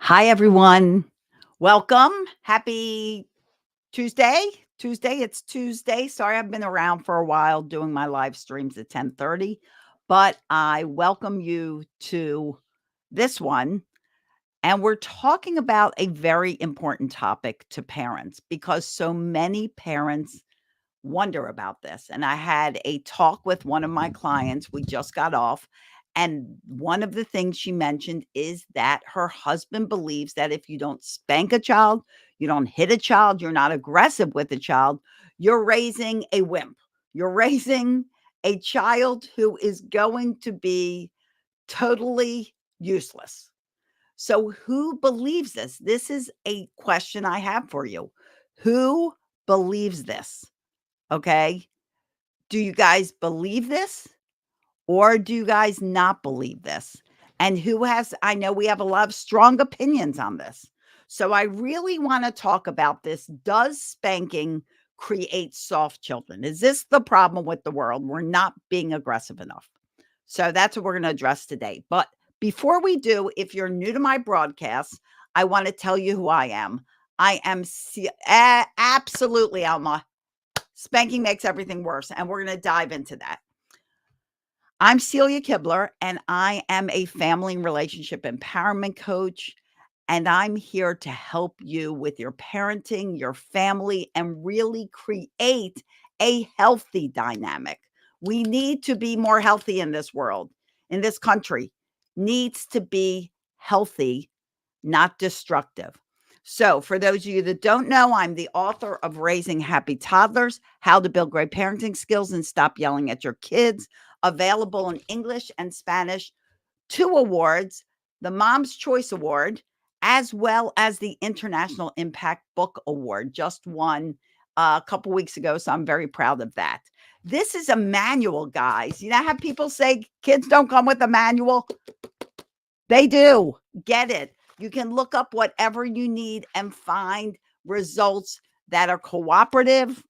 Hi, everyone. Welcome. Happy Tuesday. It's Tuesday. Sorry, I've been around for a while doing my live streams at 10:30, but I welcome you to this one. And we're talking about a very important topic to parents because so many parents wonder about this. And I had a talk with one of my clients. We just got off. And one of the things she mentioned is that her husband believes that if you don't spank a child, you don't hit a child, you're not aggressive with a child, you're raising a wimp. You're raising a child who is going to be totally useless. So, who believes this? This is a question I have for you. Who believes this? Okay. Do you guys believe this or do you guys not believe this? And who has, I know we have a lot of strong opinions on this. So I really want to talk about this. Does spanking create soft children? Is this the problem with the world? We're not being aggressive enough. So that's what we're going to address today. But before we do, if you're new to my broadcast, I want to tell you who I am. I am absolutely Alma. Spanking makes everything worse, and we're going to dive into that. I'm Celia Kibler, and I am a family and relationship empowerment coach. And I'm here to help you with your parenting, your family, and really create a healthy dynamic. We need to be more healthy in this world, in this country, needs to be healthy, not destructive. So, for those of you that don't know, I'm the author of Raising Happy Toddlers, How to Build Great Parenting Skills and Stop Yelling at Your Kids, available in English and Spanish, 2 awards, the Mom's Choice Award, as well as the International Impact Book Award, just won a couple weeks ago. So, I'm very proud of that. This is a manual, guys. You know how people say kids don't come with a manual? They do. Get it. You can look up whatever you need and find results that are cooperative,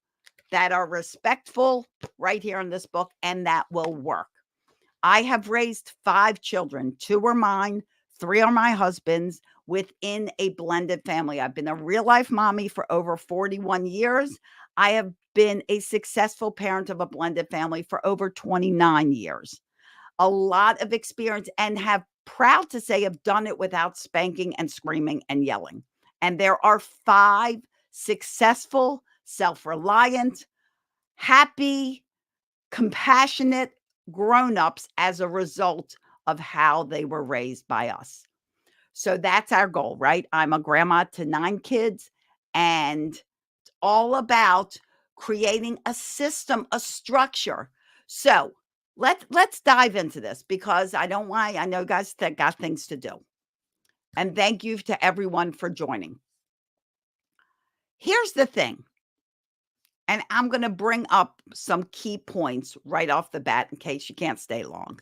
that are respectful right here in this book, and that will work. I have raised 5 children. 2 are mine, 3 are my husband's within a blended family. I've been a real life mommy for over 41 years. I have been a successful parent of a blended family for over 29 years. A lot of experience and have proud to say have done it without spanking and screaming and yelling. And there are 5 successful, self-reliant, happy, compassionate grown-ups as a result of how they were raised by us. So that's our goal, right? I'm a grandma to 9 kids, and it's all about creating a system, a structure. So let's dive into this because I know guys that got things to do. And thank you to everyone for joining. Here's the thing, and I'm going to bring up some key points right off the bat in case you can't stay long.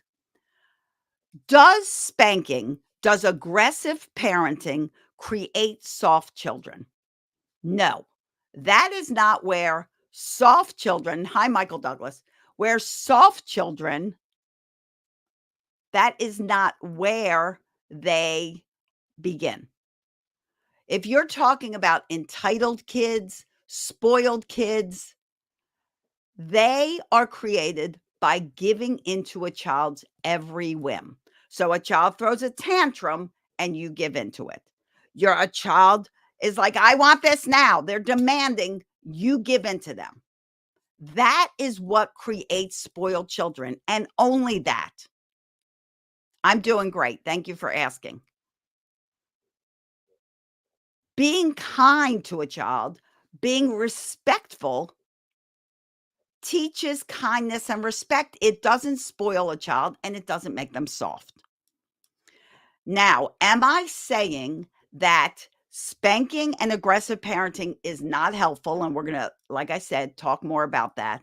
Does aggressive parenting create soft children? No, that is not where soft children, hi, Michael Douglas, where soft children, that is not where they begin. If you're talking about entitled kids, spoiled kids, they are created by giving into a child's every whim. So a child throws a tantrum and you give into it. A child is like, I want this now. They're demanding, you give into them. That is what creates spoiled children, and only that. I'm doing great. Thank you for asking. Being kind to a child, being respectful teaches kindness and respect. It doesn't spoil a child and it doesn't make them soft. Now, am I saying that spanking and aggressive parenting is not helpful? And we're going to, like I said, talk more about that.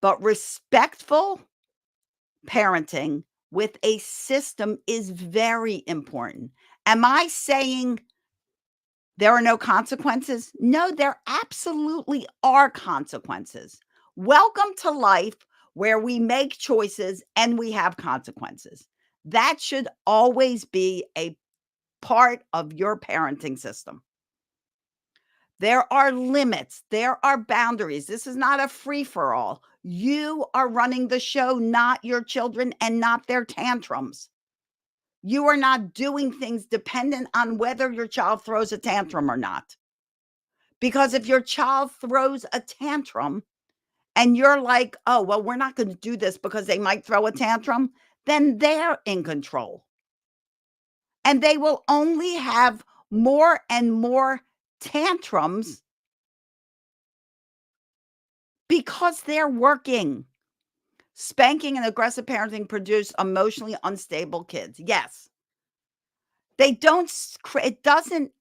But respectful parenting with a system is very important. Am I saying there are no consequences? No, there absolutely are consequences. Welcome to life where we make choices and we have consequences. That should always be a part of your parenting system. There are limits. There are boundaries. This is not a free for all. You are running the show, not your children and not their tantrums. You are not doing things dependent on whether your child throws a tantrum or not. Because if your child throws a tantrum and you're like, oh, well, we're not going to do this because they might throw a tantrum, then they're in control. And they will only have more and more tantrums because they're working. Spanking and aggressive parenting produce emotionally unstable kids. Yes. They don't, it doesn't,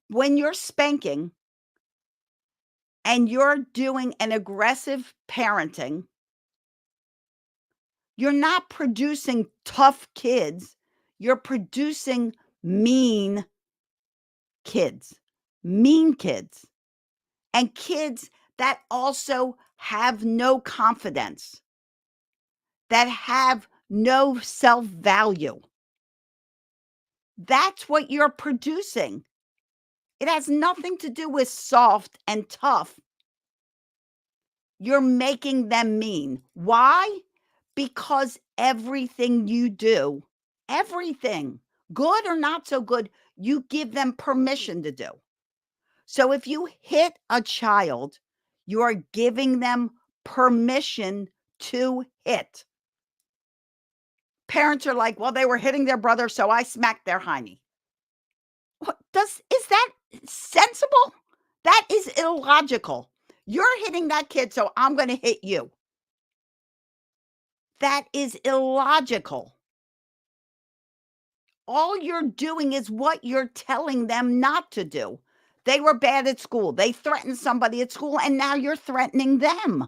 when you're spanking and you're doing an aggressive parenting, you're not producing tough kids. You're producing mean kids, and kids that also have no confidence, that have no self-value. That's what you're producing. It has nothing to do with soft and tough. You're making them mean. Why? Because everything you do, everything, good or not so good, you give them permission to do. So if you hit a child, you are giving them permission to hit. Parents are like, well, they were hitting their brother, so I smacked their hiney. Is that sensible? That is illogical. You're hitting that kid, so I'm going to hit you. That is illogical. All you're doing is what you're telling them not to do. They were bad at school. They threatened somebody at school, and now you're threatening them.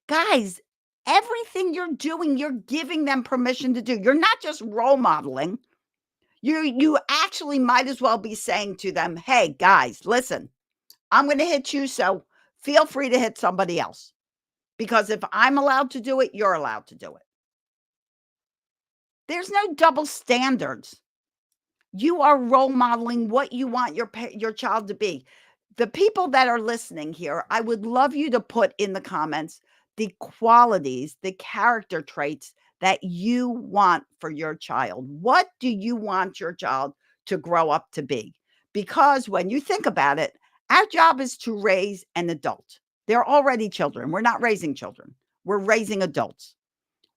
Guys, everything you're doing, you're giving them permission to do. You're not just role modeling. You actually might as well be saying to them, hey, guys, listen, I'm going to hit you, so feel free to hit somebody else. Because if I'm allowed to do it, you're allowed to do it. There's no double standards. You are role modeling what you want your child to be. The people that are listening here, I would love you to put in the comments the qualities, the character traits that you want for your child. What do you want your child to grow up to be? Because when you think about it, our job is to raise an adult. They're already children. We're not raising children. We're raising adults.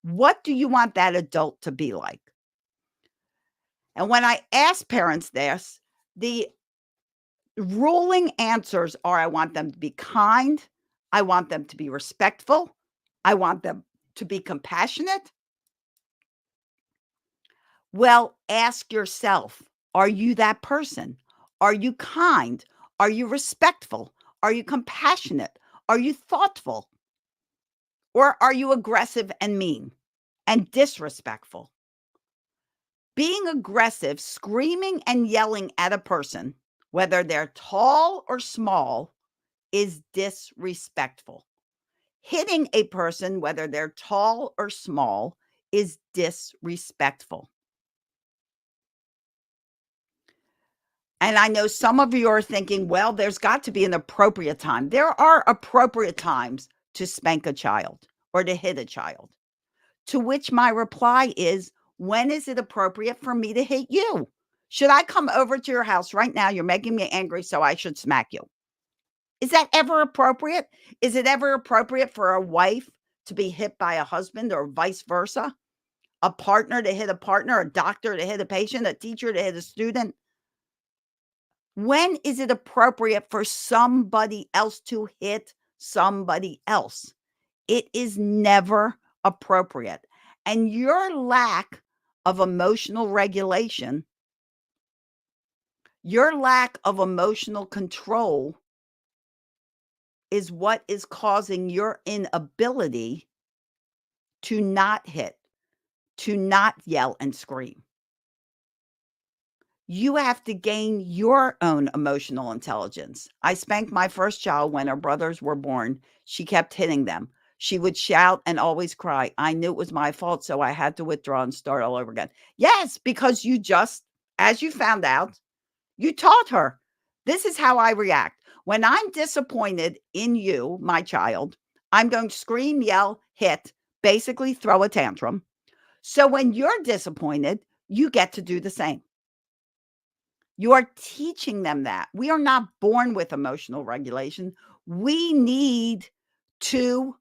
What do you want that adult to be like? And when I ask parents this, the ruling answers are I want them to be kind. I want them to be respectful. I want them to be compassionate. Well, ask yourself, are you that person? Are you kind? Are you respectful? Are you compassionate? Are you thoughtful? Or are you aggressive and mean and disrespectful? Being aggressive, screaming and yelling at a person, whether they're tall or small, is disrespectful. Hitting a person, whether they're tall or small, is disrespectful. And I know some of you are thinking, well, there's got to be an appropriate time. There are appropriate times to spank a child or to hit a child. To which my reply is, when is it appropriate for me to hit you? Should I come over to your house right now? You're making me angry, so I should smack you. Is that ever appropriate? Is it ever appropriate for a wife to be hit by a husband or vice versa? A partner to hit a partner, a doctor to hit a patient, a teacher to hit a student? When is it appropriate for somebody else to hit somebody else? It is never appropriate. And your lack of emotional regulation, your lack of emotional control is what is causing your inability to not hit, to not yell and scream. You have to gain your own emotional intelligence. I spanked my first child when her brothers were born. She kept hitting them. She would shout and always cry. I knew it was my fault, so I had to withdraw and start all over again. Yes, because you just, as you found out, you taught her. This is how I react. When I'm disappointed in you, my child, I'm going to scream, yell, hit, basically throw a tantrum. So when you're disappointed, you get to do the same. You are teaching them that. We are not born with emotional regulation. We need to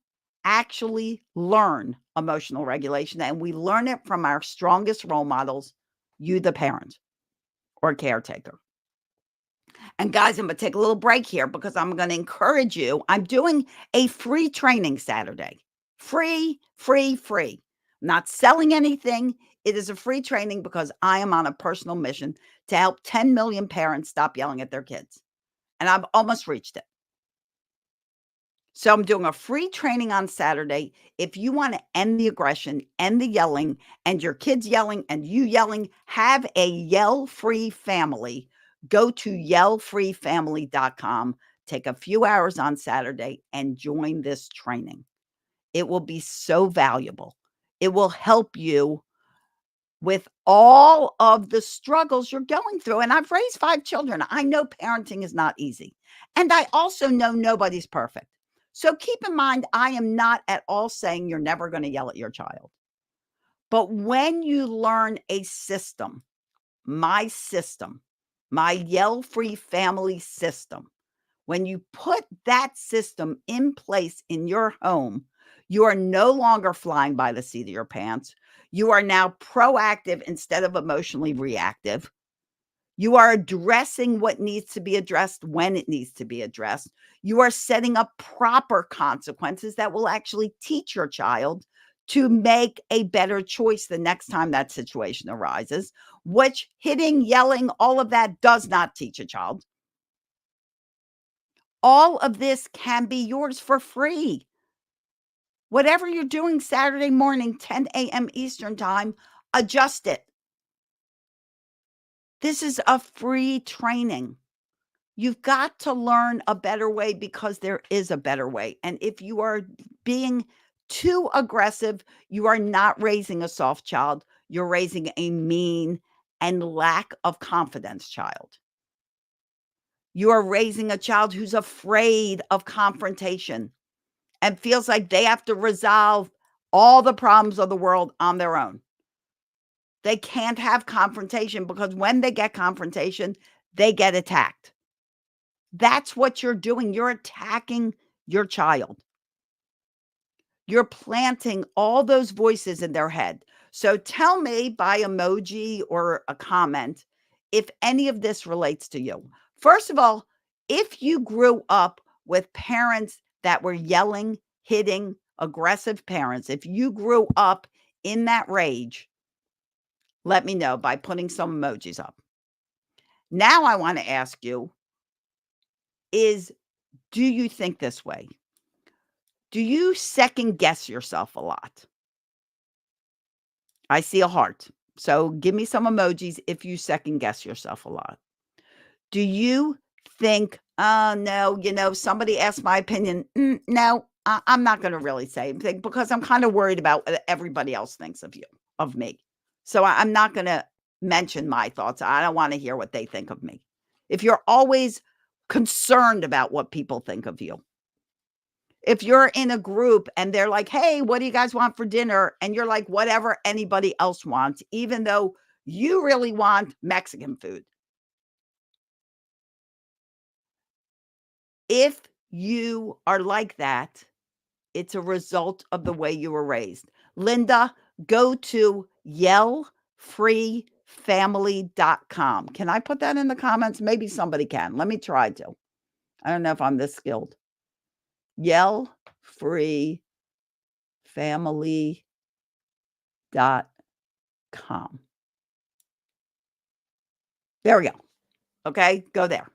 actually learn emotional regulation, and we learn it from our strongest role models, you, the parent or caretaker. And guys, I'm going to take a little break here because I'm going to encourage you. I'm doing a free training Saturday. Free, free, free. Not selling anything. It is a free training because I am on a personal mission to help 10 million parents stop yelling at their kids. And I've almost reached it. So I'm doing a free training on Saturday. If you want to end the aggression, end the yelling, and your kids yelling and you yelling, have a yell-free family. Go to yellfreefamily.com. Take a few hours on Saturday and join this training. It will be so valuable. It will help you with all of the struggles you're going through. And I've raised 5 children. I know parenting is not easy. And I also know nobody's perfect. So keep in mind, I am not at all saying you're never going to yell at your child. But when you learn a system, my yell-free family system, when you put that system in place in your home, you are no longer flying by the seat of your pants. You are now proactive instead of emotionally reactive. You are addressing what needs to be addressed when it needs to be addressed. You are setting up proper consequences that will actually teach your child to make a better choice the next time that situation arises, which hitting, yelling, all of that does not teach a child. All of this can be yours for free. Whatever you're doing Saturday morning, 10 a.m. Eastern time, adjust it. This is a free training. You've got to learn a better way because there is a better way. And if you are being too aggressive, you are not raising a soft child. You're raising a mean and lack of confidence child. You are raising a child who's afraid of confrontation and feels like they have to resolve all the problems of the world on their own. They can't have confrontation because when they get confrontation, they get attacked. That's what you're doing. You're attacking your child. You're planting all those voices in their head. So tell me by emoji or a comment if any of this relates to you. First of all, if you grew up with parents that were yelling, hitting, aggressive parents, if you grew up in that rage, let me know by putting some emojis up. Now I want to ask you do you think this way? Do you second guess yourself a lot? I see a heart. So give me some emojis if you second guess yourself a lot. Do you think, oh, no, somebody asked my opinion. No, I'm not going to really say anything because I'm kind of worried about what everybody else thinks of me. So I'm not going to mention my thoughts. I don't want to hear what they think of me. If you're always concerned about what people think of you, if you're in a group and they're like, hey, what do you guys want for dinner? And you're like, whatever anybody else wants, even though you really want Mexican food. If you are like that, it's a result of the way you were raised. Linda, go to yellfreefamily.com. Can I put that in the comments? Maybe somebody can. Let me try to. I don't know if I'm this skilled. Yellfreefamily.com. There we go. Okay, go there.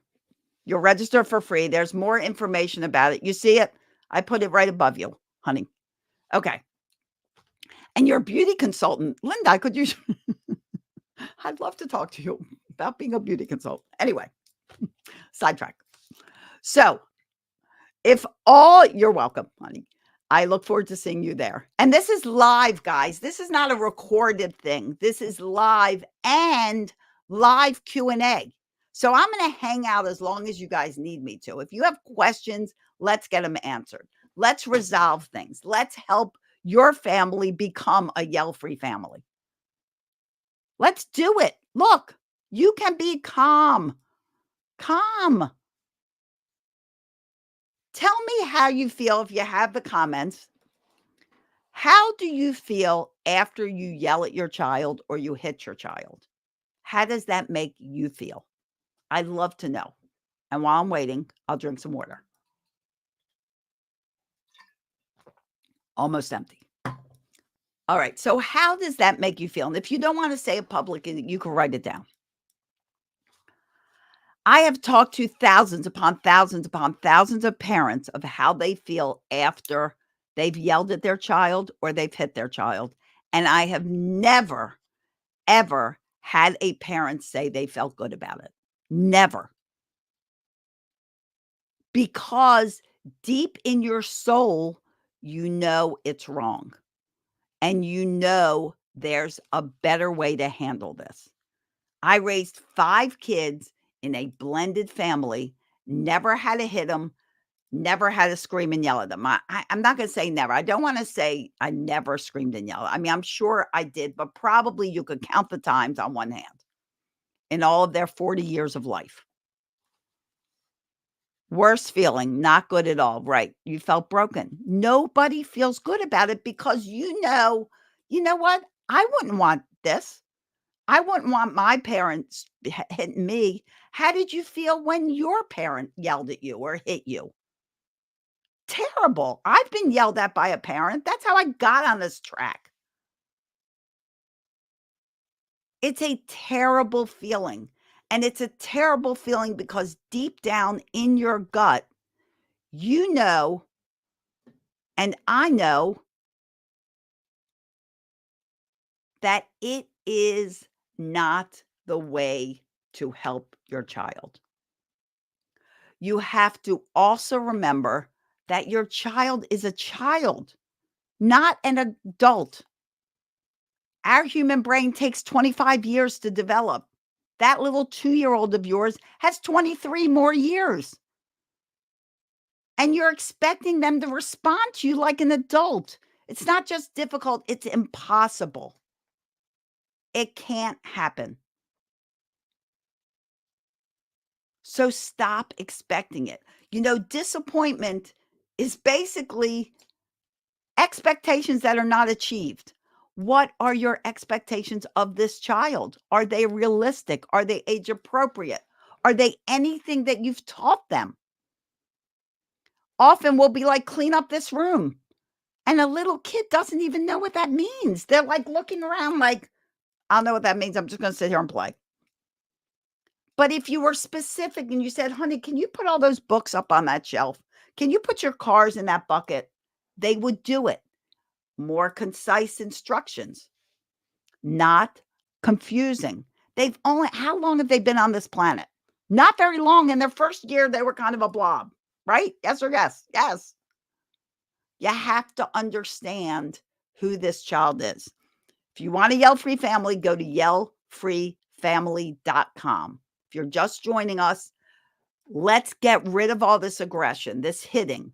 You'll register for free. There's more information about it. You see it? I put it right above you, honey. Okay. And you're a beauty consultant. Linda, could you? I'd love to talk to you about being a beauty consultant. Anyway, sidetrack. So, you're welcome, honey. I look forward to seeing you there. And this is live, guys. This is not a recorded thing. This is live and live Q&A. So I'm going to hang out as long as you guys need me to. If you have questions, let's get them answered. Let's resolve things. Let's help your family become a yell-free family. Let's do it. Look, you can be calm. Calm. Tell me how you feel if you have the comments. How do you feel after you yell at your child or you hit your child? How does that make you feel? I'd love to know. And while I'm waiting, I'll drink some water. Almost empty. All right. So, how does that make you feel? And if you don't want to say it publicly, you can write it down. I have talked to thousands upon thousands upon thousands of parents of how they feel after they've yelled at their child or they've hit their child. And I have never, ever had a parent say they felt good about it. Never. Because deep in your soul, you know it's wrong. And you know there's a better way to handle this. I raised 5 kids in a blended family, never had to hit them, never had to scream and yell at them. I'm not gonna say never. I don't wanna say I never screamed and yelled. I mean, I'm sure I did, but probably you could count the times on one hand in all of their 40 years of life. Worst feeling, not good at all, right? You felt broken. Nobody feels good about it because you know what? I wouldn't want this. I wouldn't want my parents hitting me. How did you feel when your parent yelled at you or hit you? Terrible. I've been yelled at by a parent. That's how I got on this track. It's a terrible feeling. And it's a terrible feeling because deep down in your gut, you know, and I know that it is not the way to help your child. You have to also remember that your child is a child, not an adult. Our human brain takes 25 years to develop. That little 2-year-old of yours has 23 more years. And you're expecting them to respond to you like an adult. It's not just difficult, it's impossible. It can't happen. So stop expecting it. Disappointment is basically expectations that are not achieved. What are your expectations of this child? Are they realistic? Are they age appropriate? Are they anything that you've taught them? Often we'll be like, clean up this room. And a little kid doesn't even know what that means. They're like looking around like, I don't know what that means. I'm just going to sit here and play. But if you were specific and you said, honey, can you put all those books up on that shelf? Can you put your cars in that bucket? They would do it. More concise instructions, not confusing. How long have they been on this planet? Not very long. In their first year, they were kind of a blob, right? Yes or yes? Yes. You have to understand who this child is. If you want a yell-free family, go to yellfreefamily.com. If you're just joining us, let's get rid of all this aggression, this hitting,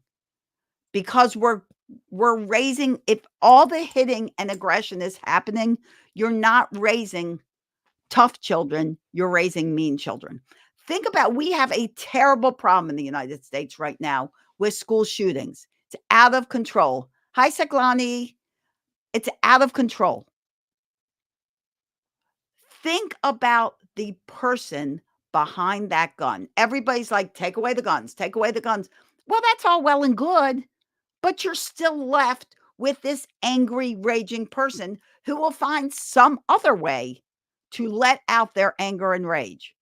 because we're raising, if all the hitting and aggression is happening, you're not raising tough children, you're raising mean children. Think about, we have a terrible problem in the United States right now with school shootings. It's out of control. Hi, Seklani. It's out of control. Think about the person behind that gun. Everybody's like, take away the guns, take away the guns. Well, that's all well and good, but you're still left with this angry, raging person who will find some other way to let out their anger and rage.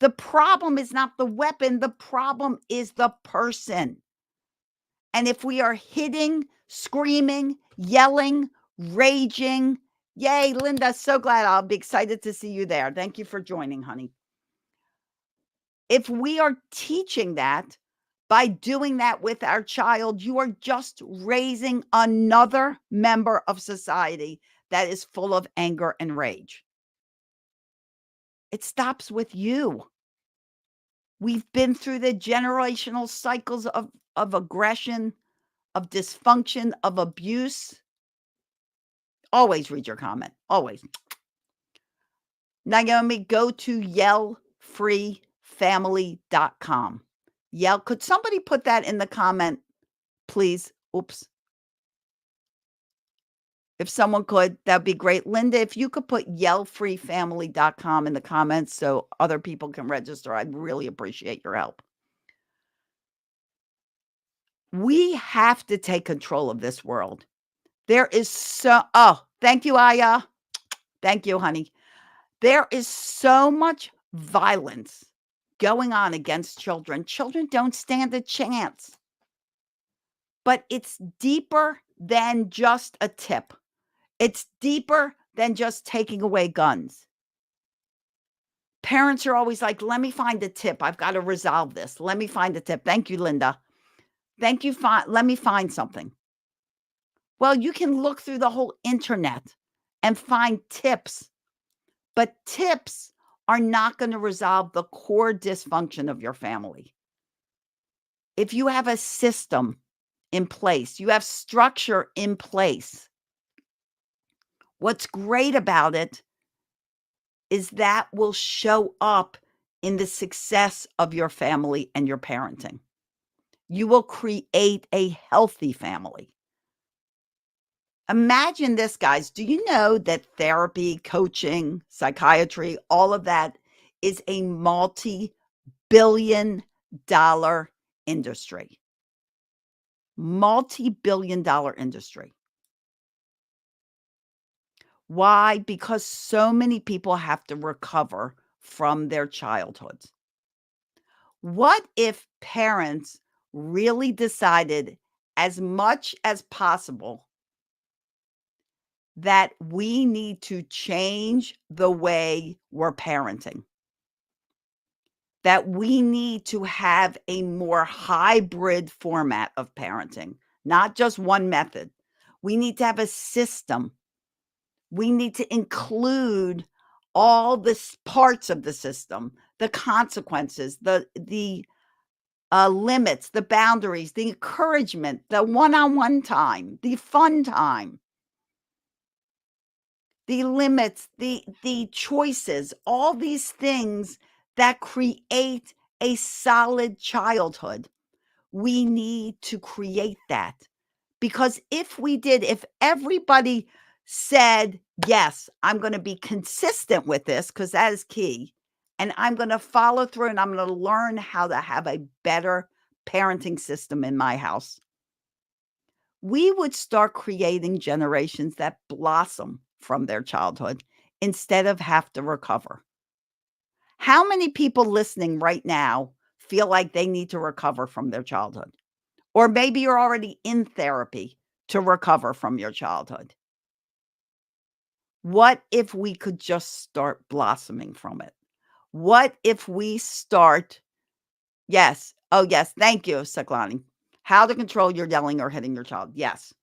The problem is not the weapon, the problem is the person. And if we are hitting, screaming, yelling, raging, yay, Linda, so glad. I'll be excited to see you there. Thank you for joining, honey. If we are teaching that, By doing that with our child, you are just raising another member of society that is full of anger and rage. It stops with you. We've been through the generational cycles of aggression, of dysfunction, of abuse. Always read your comment, always. Naomi, go to yellfreefamily.com. Yell, could somebody put that in the comment, please? Oops. If someone could, that'd be great. Linda, if you could put yellfreefamily.com in the comments so other people can register, I'd really appreciate your help. We have to take control of this world. There is thank you, Aya. Thank you, honey. There is so much violence going on against children. Children don't stand a chance. But it's deeper than just a tip. It's deeper than just taking away guns. Parents are always like, "Let me find a tip. I've got to resolve this. Let me find a tip." Thank you, Linda. Thank you. Let me find something. Well, you can look through the whole internet and find tips, but tips are not going to resolve the core dysfunction of your family. If you have a system in place, you have structure in place, what's great about it is that will show up in the success of your family and your parenting. You will create a healthy family. Imagine this, guys. Do you know that therapy, coaching, psychiatry, all of that is a multi-billion-dollar industry? Multi-billion-dollar industry. Why? Because so many people have to recover from their childhoods. What if parents really decided as much as possible that we need to change the way we're parenting? That we need to have a more hybrid format of parenting, not just one method. We need to have a system. We need to include all the parts of the system, the consequences, the limits, the boundaries, the encouragement, the one-on-one time, the fun time, the limits, the choices, all these things that create a solid childhood. We need to create that. Because if everybody said, "Yes, I'm gonna be consistent with this," because that is key, and I'm gonna follow through, and I'm gonna learn how to have a better parenting system in my house, we would start creating generations that blossom from their childhood instead of have to recover. How many people listening right now feel like they need to recover from their childhood? Or maybe you're already in therapy to recover from your childhood. What if we could just start blossoming from it? What if we start Yes. Oh, yes. Thank you, Saklani. How to control your yelling or hitting your child. Yes.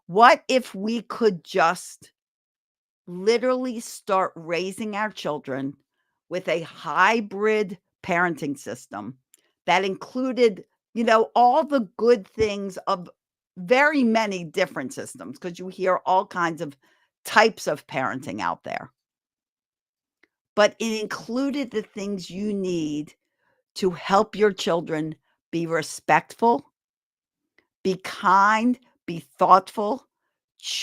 What if we could just literally start raising our children with a hybrid parenting system that included, all the good things of very many different systems, because you hear all kinds of types of parenting out there. But it included the things you need to help your children be respectful, be kind, be thoughtful,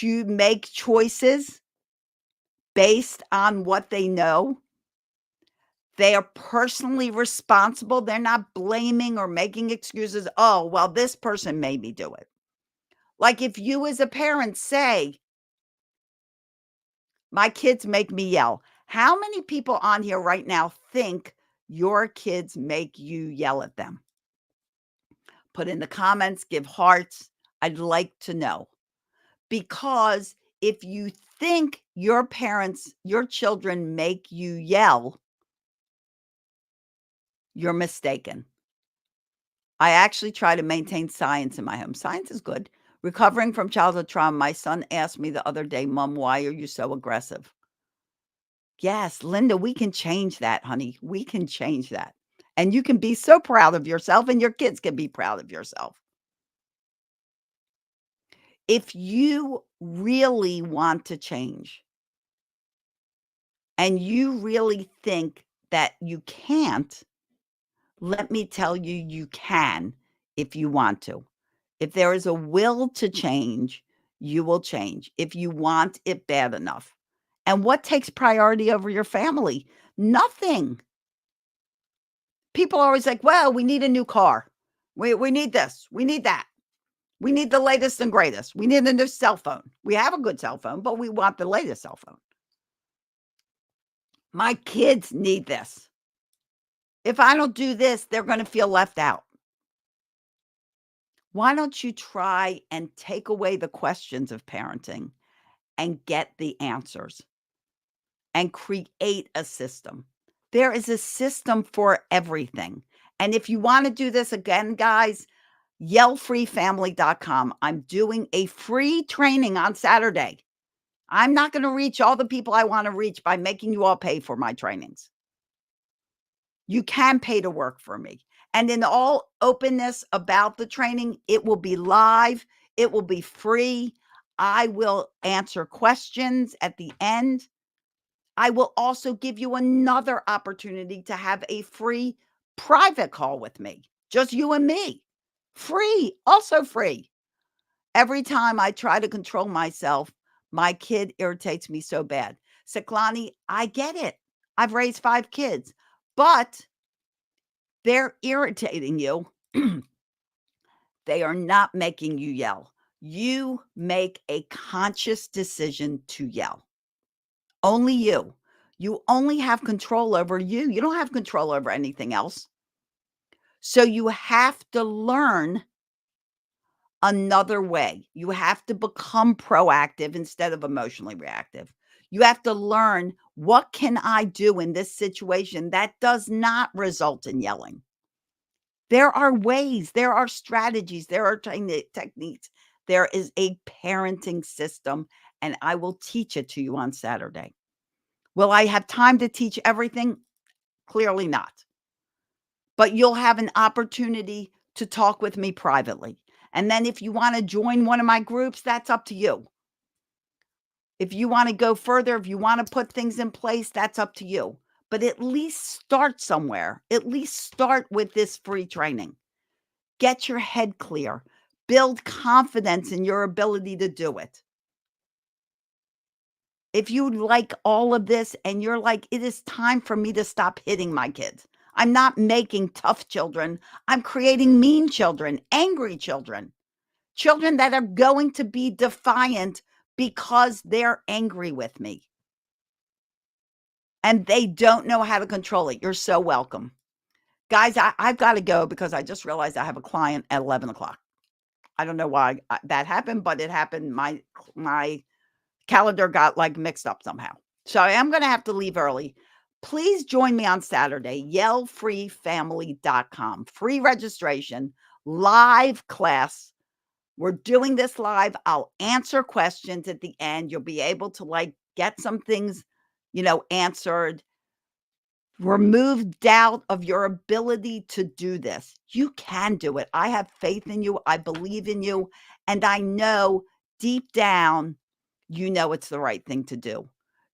make choices based on what they know. They are personally responsible. They're not blaming or making excuses. "Oh, well, this person made me do it." Like if you as a parent say, "My kids make me yell." How many people on here right now think your kids make you yell at them? Put in the comments, give hearts. I'd like to know. Because if you think your children make you yell, you're mistaken. I actually try to maintain science in my home. Science is good. Recovering from childhood trauma, my son asked me the other day, "Mom, why are you so aggressive?" Yes, Linda, we can change that, honey. We can change that. And you can be so proud of yourself, and your kids can be proud of yourself. If you really want to change and you really think that you can't, let me tell you, you can if you want to. If there is a will to change, you will change if you want it bad enough. And what takes priority over your family? Nothing. People are always like, well, we need a new car. We need this. We need that. We need the latest and greatest. We need a new cell phone. We have a good cell phone, but we want the latest cell phone. My kids need this. If I don't do this, they're going to feel left out. Why don't you try and take away the questions of parenting and get the answers and create a system? There is a system for everything. And if you want to do this again, guys, yellfreefamily.com. I'm doing a free training on Saturday. I'm not going to reach all the people I want to reach by making you all pay for my trainings. You can pay to work for me. And in all openness about the training, it will be live, it will be free. I will answer questions at the end. I will also give you another opportunity to have a free private call with me, just you and me. Free, also free. Every time I try to control myself, my kid irritates me so bad. Siklani, I get it. I've raised 5 kids, but they're irritating you. They are not making you yell. You make a conscious decision to yell. Only you. You only have control over you. You don't have control over anything else. So you have to learn another way. You have to become proactive instead of emotionally reactive. You have to learn, what can I do in this situation that does not result in yelling? There are ways, there are strategies, there are techniques. There is a parenting system, and I will teach it to you on Saturday. Will I have time to teach everything? Clearly not. But you'll have an opportunity to talk with me privately. And then if you want to join one of my groups, that's up to you. If you want to go further, if you want to put things in place, that's up to you. But at least start somewhere. At least start with this free training. Get your head clear. Build confidence in your ability to do it. If you like all of this and you're like, it is time for me to stop hitting my kids. I'm not making tough children. I'm creating mean children, angry children, children that are going to be defiant because they're angry with me and they don't know how to control it. You're so welcome. Guys, I've got to go because I just realized I have a client at 11 o'clock. I don't know why that happened, but it happened. My calendar got like mixed up somehow. So I am going to have to leave early. Please join me on Saturday, yellfreefamily.com. Free registration, live class. We're doing this live. I'll answer questions at the end. You'll be able to like get some things, answered. Remove doubt of your ability to do this. You can do it. I have faith in you. I believe in you. And I know deep down, you know it's the right thing to do.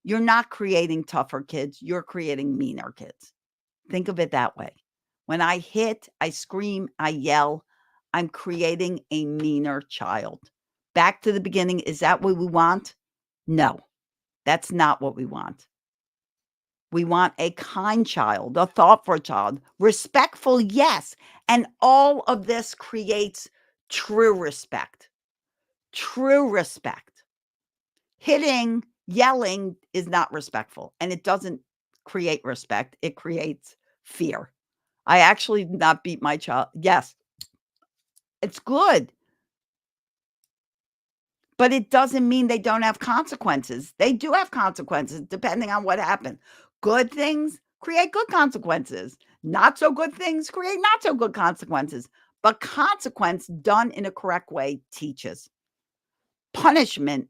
You're not creating tougher kids. You're creating meaner kids. Think of it that way. When I hit, I scream, I yell, I'm creating a meaner child. Back to the beginning. Is that what we want? No, that's not what we want. We want a kind child, a thoughtful child, respectful, yes. And all of this creates true respect. True respect. Hitting, yelling is not respectful, and it doesn't create respect. It creates fear. I actually did not beat my child. Yes, it's good. But it doesn't mean they don't have consequences. They do have consequences depending on what happened. Good things create good consequences. Not so good things create not so good consequences. but consequence done in a correct way teaches. Punishment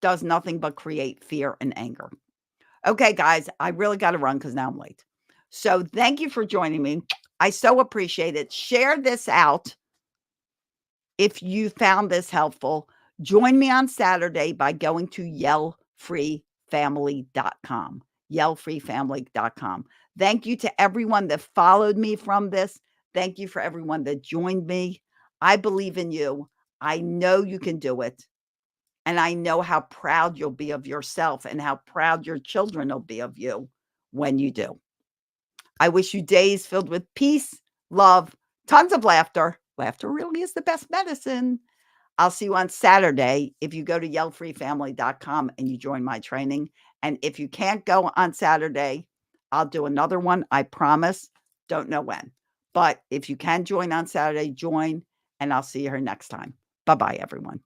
does nothing but create fear and anger. Okay, guys, I really got to run because now I'm late. So thank you for joining me. I so appreciate it. Share this out if you found this helpful. Join me on Saturday by going to yellfreefamily.com. Yellfreefamily.com. Thank you to everyone that followed me from this. Thank you for everyone that joined me. I believe in you. I know you can do it. And I know how proud you'll be of yourself and how proud your children will be of you when you do. I wish you days filled with peace, love, tons of laughter. Laughter really is the best medicine. I'll see you on Saturday if you go to yellfreefamily.com and you join my training. And if you can't go on Saturday, I'll do another one. I promise. Don't know when. But if you can join on Saturday, join, and I'll see you here next time. Bye-bye, everyone.